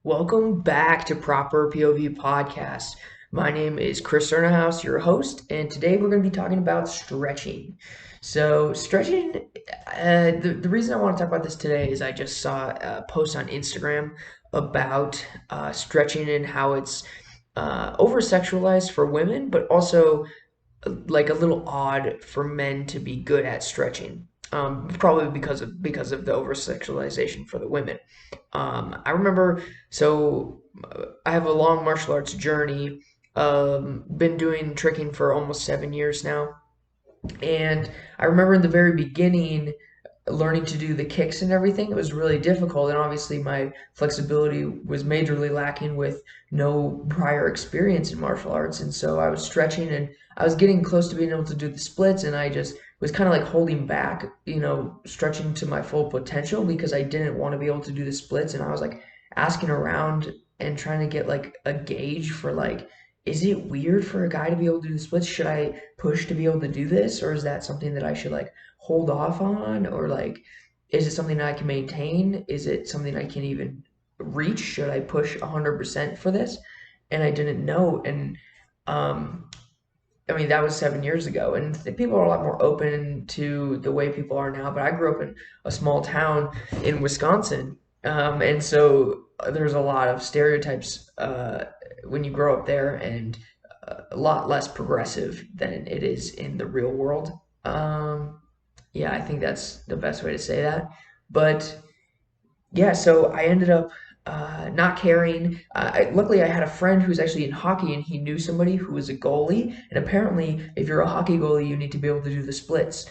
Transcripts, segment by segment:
Welcome back to Proper POV Podcast. My name is Chris Cernahouse, your host, and today we're going to be talking about stretching. Stretching, the reason I want to talk about this today is I just saw a post on Instagram about stretching and how it's over sexualized for women, but also like a little odd for men to be good at stretching. Probably because of the over sexualization for the women. I remember, I have a long martial arts journey. Been doing tricking for almost 7 years now, and I remember in the very beginning learning to do the kicks and everything. It was really difficult, and obviously my flexibility was majorly lacking with no prior experience in martial arts. And so I was stretching and I was getting close to being able to do the splits, and I just was kind of like holding back, stretching to my full potential because I didn't want to be able to do the splits. And I was like asking around and trying to get like a gauge for like, is it weird for a guy to be able to do the splits? Should I push to be able to do this, or is that something that I should like hold off on, or like, is it something that I can maintain? Is it something I can even reach? Should I push 100% for this? And I didn't know. And um, I mean, that was 7 years ago, and people are a lot more open to the way people are now. But I grew up in a small town in Wisconsin, and so there's a lot of stereotypes when you grow up there, and a lot less progressive than it is in the real world. Yeah, I think that's the best way to say that. But yeah, so I ended up not caring. Luckily, I had a friend who's actually in hockey, and he knew somebody who was a goalie. And apparently, if you're a hockey goalie, you need to be able to do the splits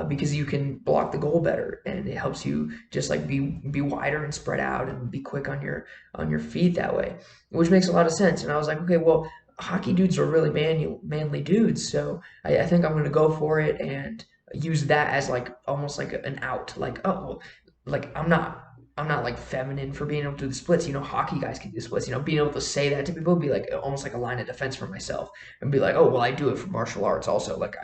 because you can block the goal better, and it helps you just like be wider and spread out and be quick on your feet that way, which makes a lot of sense. And I was like, okay, well, hockey dudes are really manly dudes, so I think I'm gonna go for it and use that as like almost like an out. Like, oh, well, like I'm not like feminine for being able to do the splits. Hockey guys can do splits. Being able to say that to people would be like almost like a line of defense for myself, and be like, oh well, I do it for martial arts also. Like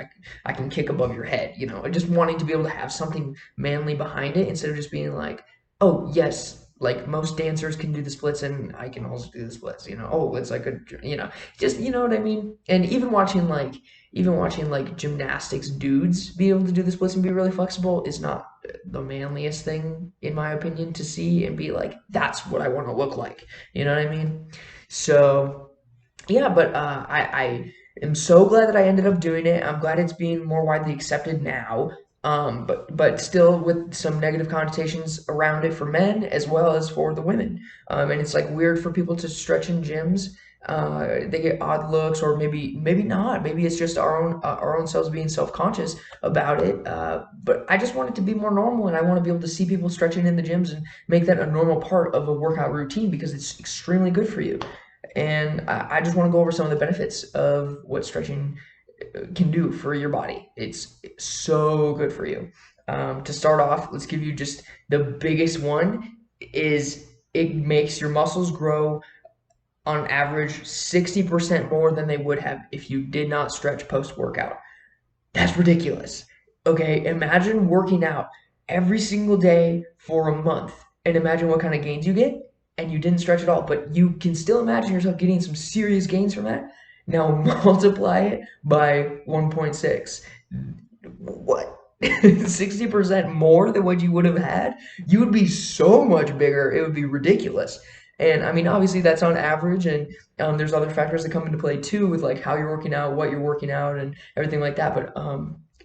I can kick above your head. And just wanting to be able to have something manly behind it instead of just being like, oh yes, like most dancers can do the splits and I can also do the splits. Oh, it's like just what I mean. And even watching like gymnastics dudes be able to do the splits and be really flexible is not the manliest thing in my opinion to see and be like, that's what I want to look like. You know what I mean? So yeah, but I am so glad that I ended up doing it. I'm glad it's being more widely accepted now. But still with some negative connotations around it for men as well as for the women. And it's like weird for people to stretch in gyms. They get odd looks, or maybe not. Maybe it's just our own selves being self-conscious about it. But I just want it to be more normal, and I want to be able to see people stretching in the gyms and make that a normal part of a workout routine because it's extremely good for you. And I just want to go over some of the benefits of what stretching can do for your body. It's so good for you. To start off, let's give you just the biggest one is it makes your muscles grow on average 60% more than they would have if you did not stretch post-workout. That's ridiculous. Okay, imagine working out every single day for a month and imagine what kind of gains you get, and you didn't stretch at all, but you can still imagine yourself getting some serious gains from that. Now multiply it by 1.6. What? 60% more than what you would have had? You would be so much bigger. It would be ridiculous. And I mean, obviously that's on average, and there's other factors that come into play too, with like how you're working out, what you're working out, and everything like that. But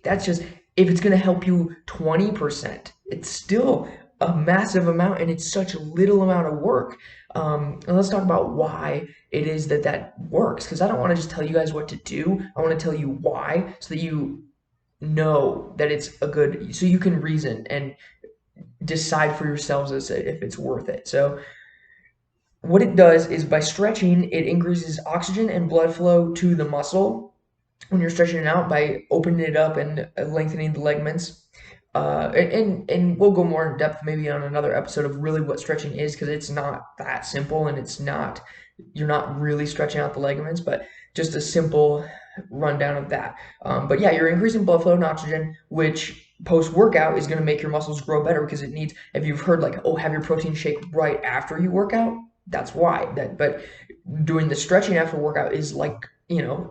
that's just if it's gonna help you 20%, it's still a massive amount, and it's such a little amount of work. And let's talk about why it is that works, because I don't want to just tell you guys what to do. I want to tell you why, so that you know that it's a good, so you can reason and decide for yourselves as if it's worth it. So what it does is by stretching, it increases oxygen and blood flow to the muscle when you're stretching it out by opening it up and lengthening the ligaments. And we'll go more in depth maybe on another episode of really what stretching is, because it's not that simple, and you're not really stretching out the ligaments, but just a simple rundown of that. But yeah, you're increasing blood flow and oxygen, which post workout is going to make your muscles grow better because it needs, if you've heard like, oh, have your protein shake right after you work out, that's why. But doing the stretching after workout is like,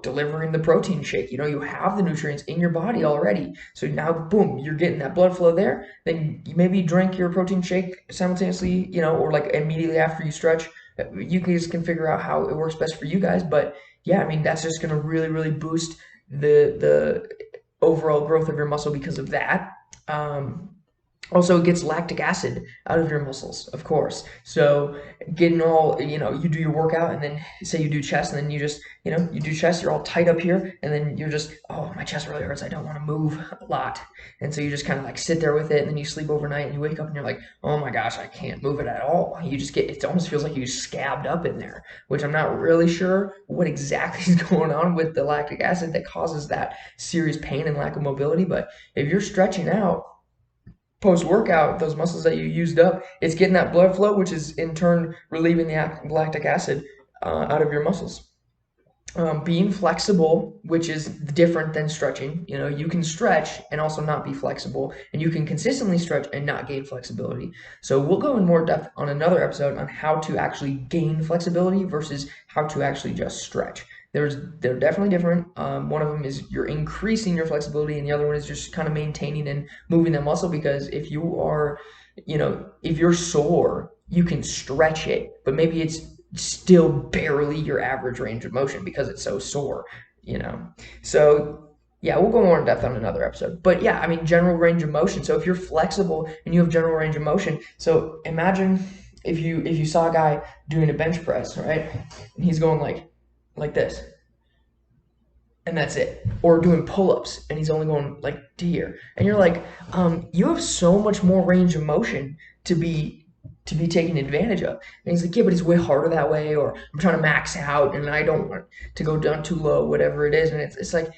delivering the protein shake. You have the nutrients in your body already. So now, boom, you're getting that blood flow there. Then you maybe drink your protein shake simultaneously, or like immediately after you stretch. You guys can figure out how it works best for you guys. But yeah, I mean, that's just going to really, really boost the overall growth of your muscle because of that. Um, Also, it gets lactic acid out of your muscles, of course. So getting all, you do your workout and then say you do chest and then you just, you do chest, you're all tight up here and then you're just, oh, my chest really hurts. I don't want to move a lot. And so you just kind of like sit there with it and then you sleep overnight and you wake up and you're like, oh my gosh, I can't move it at all. You just it almost feels like you scabbed up in there, which I'm not really sure what exactly is going on with the lactic acid that causes that serious pain and lack of mobility. But if you're stretching out, post-workout, those muscles that you used up, it's getting that blood flow, which is in turn relieving the lactic acid out of your muscles. Being flexible, which is different than stretching. You can stretch and also not be flexible, and you can consistently stretch and not gain flexibility. So we'll go in more depth on another episode on how to actually gain flexibility versus how to actually just stretch. They're definitely different. One of them is you're increasing your flexibility, and the other one is just kind of maintaining and moving that muscle. Because if if you're sore, you can stretch it, but maybe it's still barely your average range of motion because it's so sore, you know. So yeah, we'll go more in depth on another episode. But yeah, I mean, general range of motion. So if you're flexible and you have general range of motion, so imagine if you saw a guy doing a bench press, right? And he's going like this, and that's it. Or doing pull-ups and he's only going like to here. And you're like, you have so much more range of motion to be taken advantage of. And he's like, yeah, but it's way harder that way, or I'm trying to max out and I don't want to go down too low, whatever it is. And it's like,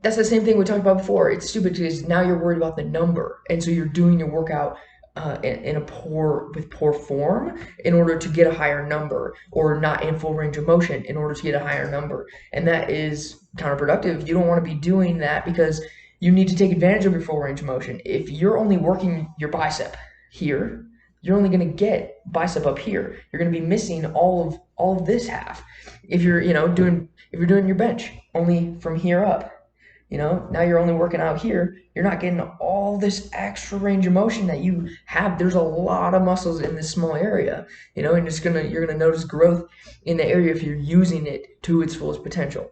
that's the same thing we talked about before. It's stupid because now you're worried about the number. And so you're doing your workout with poor form in order to get a higher number, or not in full range of motion in order to get a higher number. And that is counterproductive. You don't want to be doing that because you need to take advantage of your full range of motion. If you're only working your bicep here, you're only going to get bicep up here. You're going to be missing all of this half. If you're doing your bench only from here up, now you're only working out here. You're not getting all this extra range of motion that you have. There's a lot of muscles in this small area, and you're gonna notice growth in the area if you're using it to its fullest potential.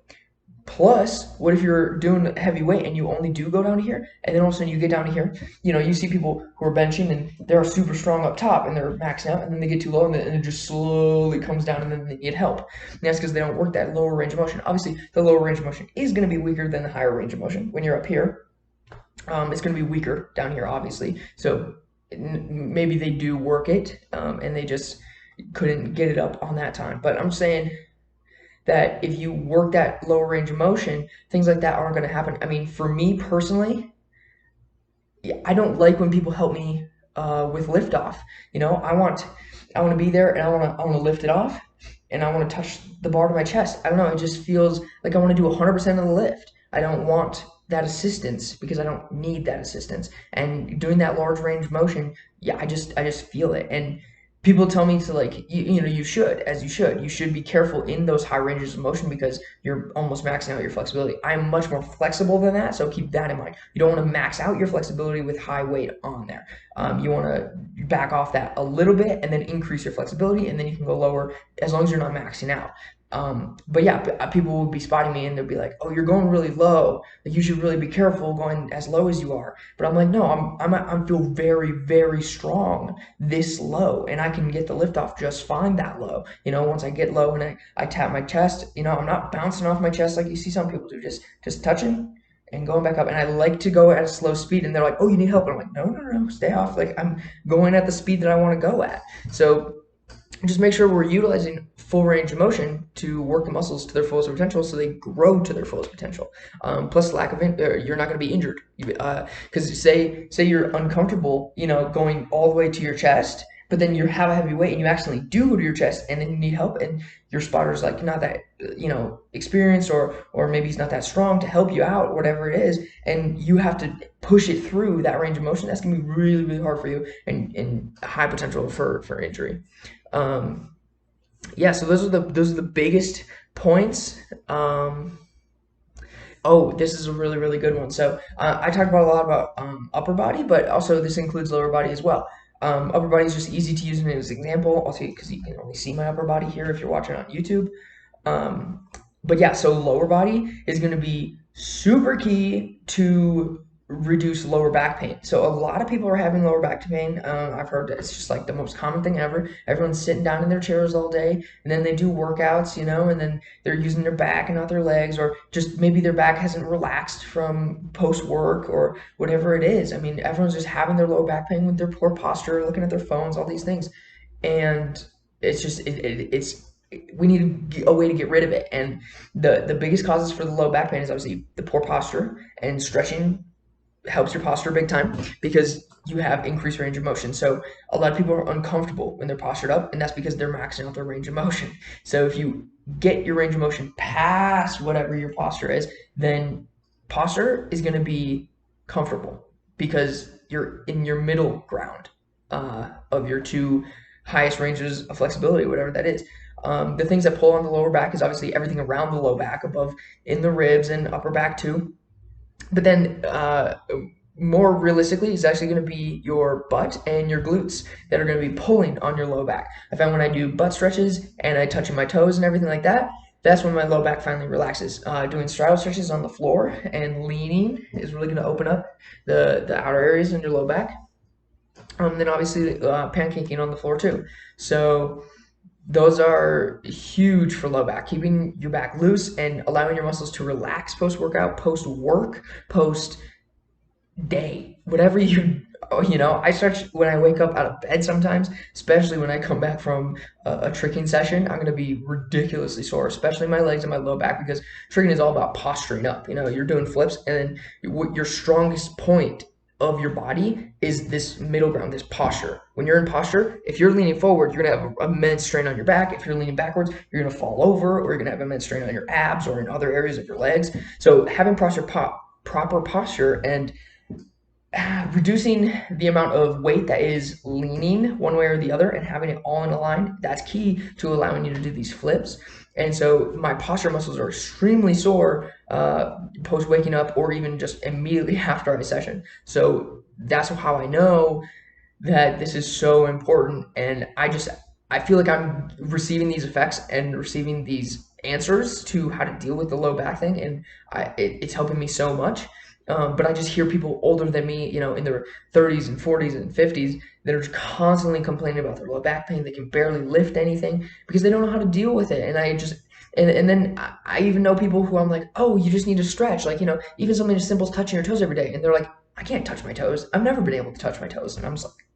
Plus, what if you're doing heavy weight and you only do go down to here, and then all of a sudden you get down to here? You see people who are benching and they're super strong up top and they're maxing out, and then they get too low and it just slowly comes down, and then they need help. And that's because they don't work that lower range of motion. Obviously, the lower range of motion is going to be weaker than the higher range of motion. When you're up here, it's going to be weaker down here, obviously. So maybe they do work it, and they just couldn't get it up on that time. But I'm saying that if you work that lower range of motion, things like that aren't going to happen. I mean, for me personally, I don't like when people help me with lift off. I want to be there and I want to lift it off, and I want to touch the bar to my chest. I don't know. It just feels like I want to do 100% of the lift. I don't want that assistance because I don't need that assistance. And doing that large range of motion, yeah, I just feel it. And people tell me to, like, you should be careful in those high ranges of motion because you're almost maxing out your flexibility. I'm much more flexible than that, so keep that in mind. You don't want to max out your flexibility with high weight on there. You want to back off that a little bit and then increase your flexibility, and then you can go lower as long as you're not maxing out. But yeah, people will be spotting me and they'll be like, "Oh, you're going really low. Like, you should really be careful going as low as you are." But I'm like, "No, I feel very, very strong this low, and I can get the lift off just fine that low. Once I get low and I tap my chest, I'm not bouncing off my chest like you see some people do, just touching and going back up. And I like to go at a slow speed, and they're like, "Oh, you need help?" And I'm like, "No, no, no, stay off. Like, I'm going at the speed that I want to go at." So just make sure we're utilizing full range of motion to work the muscles to their fullest potential so they grow to their fullest potential. Plus, you're not going to be injured. Because say you're uncomfortable, going all the way to your chest, but then you have a heavy weight and you accidentally do go to your chest and then you need help, and your spotter's like not that experienced, or maybe he's not that strong to help you out, whatever it is, and you have to push it through that range of motion. That's going to be really, really hard for you, and high potential for injury. Yeah, so those are the biggest points. Um, Oh, this is a really, really good one. So I talked about a lot about upper body, but also this includes lower body as well. Upper body is just easy to use as an example. I'll see because you can only see my upper body here if you're watching on YouTube. Um, but yeah, so lower body is going to be super key to reduce lower back pain. So a lot of people are having lower back pain. I've heard that it's just like the most common thing ever. Everyone's sitting down in their chairs all day, and then they do workouts, and then they're using their back and not their legs, or just maybe their back hasn't relaxed from post work or whatever it is. I mean, everyone's just having their lower back pain with their poor posture, looking at their phones, all these things, and it's just it's we need a way to get rid of it. And the biggest causes for the low back pain is obviously the poor posture, and stretching helps your posture big time because you have increased range of motion. So a lot of people are uncomfortable when they're postured up, and that's because they're maxing out their range of motion. So if you get your range of motion past whatever your posture is, then posture is going to be comfortable because you're in your middle ground of your two highest ranges of flexibility, whatever that is. The things that pull on the lower back is obviously everything around the low back, above in the ribs and upper back too. But then more realistically is actually going to be your butt and your glutes that are going to be pulling on your low back. I found when I do butt stretches and I touch my toes and everything like that, that's when my low back finally relaxes. Doing straddle stretches on the floor and leaning is really going to open up the outer areas in your low back. Then obviously pancaking on the floor too. So those are huge for low back, keeping your back loose and allowing your muscles to relax post workout, post work, post day, whatever I stretch when I wake up out of bed sometimes, especially when I come back from a tricking session. I'm going to be ridiculously sore, especially my legs and my low back, because tricking is all about posturing up. You're doing flips, and then your strongest point of your body is this middle ground, this posture. When you're in posture, if you're leaning forward, you're going to have immense strain on your back. If you're leaning backwards, you're going to fall over, or you're going to have immense strain on your abs or in other areas of your legs. So having proper posture and reducing the amount of weight that is leaning one way or the other and having it all in a line, that's key to allowing you to do these flips. And so my posture muscles are extremely sore post waking up or even just immediately after a session. So that's how I know that this is so important. And I feel like I'm receiving these effects and receiving these answers to how to deal with the low back thing, and it's helping me so much. But I just hear people older than me, in their 30s and 40s and 50s, that are constantly complaining about their low back pain. They can barely lift anything because they don't know how to deal with it. And and then I even know people who I'm like, oh, you just need to stretch. Like, even something as simple as touching your toes every day. And they're like, I can't touch my toes. I've never been able to touch my toes. And I'm just like,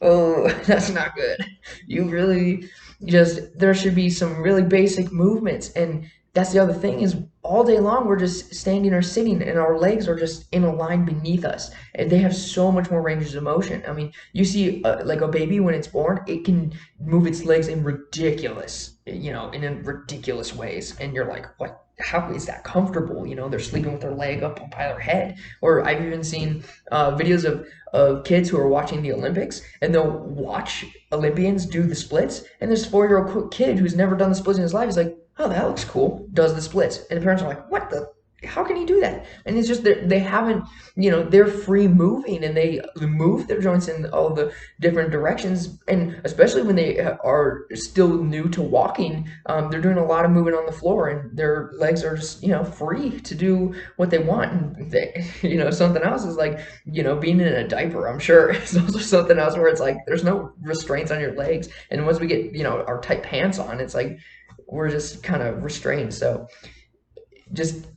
oh, that's not good. You really there should be some really basic movements. And that's the other thing is all day long we're just standing or sitting and our legs are just in a line beneath us. And they have so much more ranges of motion. I mean, you see like a baby when it's born, it can move its legs in ridiculous ways. And you're like, what? How is that comfortable? They're sleeping with their leg up by their head. Or I've even seen videos of kids who are watching the Olympics, and they'll watch Olympians do the splits, and this 4-year-old kid who's never done the splits in his life is like, oh, that looks cool, does the splits. And the parents are like, what the? How can he do that? And it's just they haven't, they're free moving and they move their joints in all the different directions. And especially when they are still new to walking, they're doing a lot of moving on the floor and their legs are just, free to do what they want. And something else is like, being in a diaper, I'm sure is also something else where it's like, there's no restraints on your legs. And once we get, our tight pants on, it's like, we're just kind of restrained. So just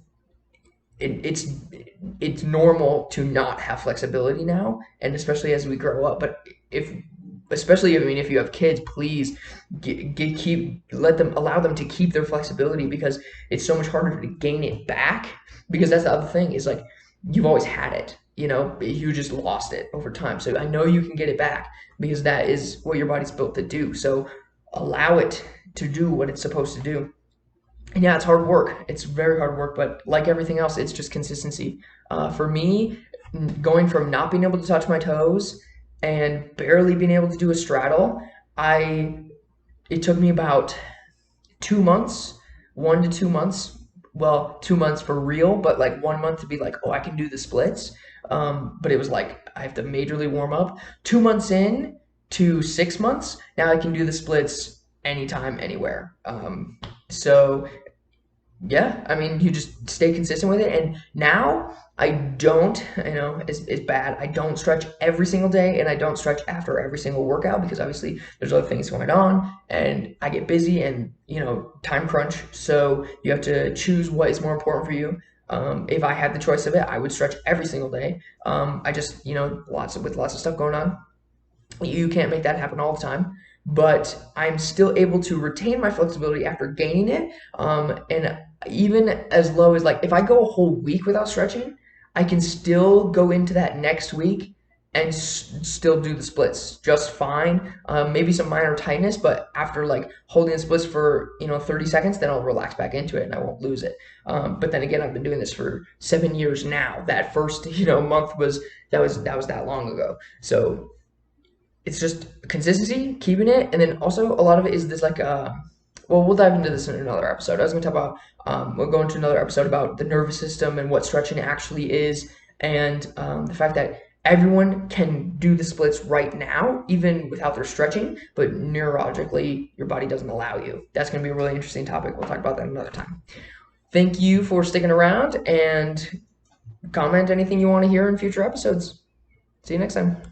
it's normal to not have flexibility now, and especially as we grow up. But if you have kids, please allow them to keep their flexibility, because it's so much harder to gain it back, because that's the other thing is like you've always had it, you just lost it over time. So I know you can get it back because that is what your body's built to do. So allow it to do what it's supposed to do. And yeah, it's hard work. It's very hard work, but like everything else, it's just consistency. For me, going from not being able to touch my toes and barely being able to do a straddle, it took me about 2 months, 1 to 2 months. Well, 2 months for real, but like 1 month to be like, oh, I can do the splits. But it was like I have to majorly warm up. 2 months in to 6 months, now I can do the splits anytime, anywhere. So yeah, I mean, you just stay consistent with it. And now I don't, it's bad. I don't stretch every single day and I don't stretch after every single workout because obviously there's other things going on and I get busy and, time crunch. So you have to choose what is more important for you. If I had the choice of it, I would stretch every single day. I just, with lots of stuff going on, you can't make that happen all the time, but I'm still able to retain my flexibility after gaining it. And even as low as like if I go a whole week without stretching, I can still go into that next week and still do the splits just fine. Maybe some minor tightness, but after like holding the splits for 30 seconds, then I'll relax back into it and I won't lose it. But then again, I've been doing this for 7 years now. That first month was that long ago. So it's just consistency, keeping it, and then also a lot of it is this like well, we'll dive into this in another episode. I was going to talk about we'll go into another episode about the nervous system and what stretching actually is, and the fact that everyone can do the splits right now, even without their stretching, but neurologically your body doesn't allow you. That's going to be a really interesting topic. We'll talk about that another time. Thank you for sticking around and comment anything you want to hear in future episodes. See you next time.